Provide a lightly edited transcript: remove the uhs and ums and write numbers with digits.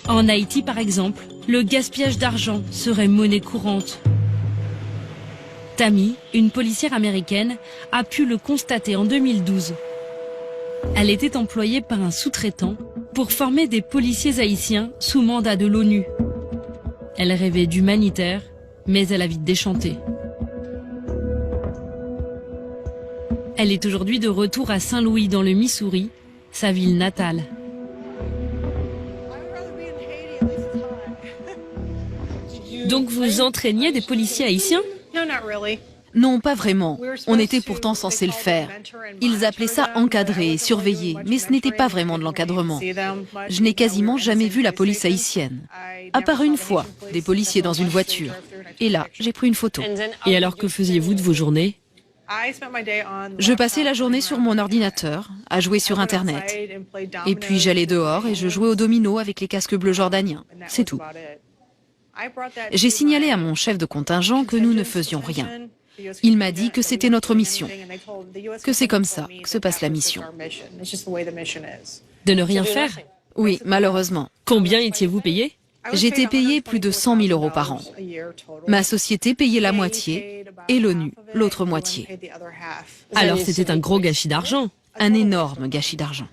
En Haïti, par exemple, le gaspillage d'argent serait monnaie courante. Tammy, une policière américaine, a pu le constater en 2012. Elle était employée par un sous-traitant pour former des policiers haïtiens sous mandat de l'ONU. Elle rêvait d'humanitaire, mais elle a vite déchanté. Elle est aujourd'hui de retour à Saint-Louis dans le Missouri, sa ville natale. Donc vous entraîniez des policiers haïtiens? Non, pas vraiment. On était pourtant censé le faire. Ils appelaient ça encadrer et surveiller, mais ce n'était pas vraiment de l'encadrement. Je n'ai quasiment jamais vu la police haïtienne. À part une fois, des policiers dans une voiture. Et là, j'ai pris une photo. Et alors que faisiez-vous de vos journées? Je passais la journée sur mon ordinateur, à jouer sur Internet. Et puis j'allais dehors et je jouais au domino avec les casques bleus jordaniens. C'est tout. J'ai signalé à mon chef de contingent que nous ne faisions rien. Il m'a dit que c'était notre mission, que c'est comme ça que se passe la mission. De ne rien faire? Oui, malheureusement. Combien étiez-vous payé? J'étais payé plus de 100 000 € par an. Ma société payait la moitié et l'ONU l'autre moitié. Alors c'était un gros gâchis d'argent. Un énorme gâchis d'argent.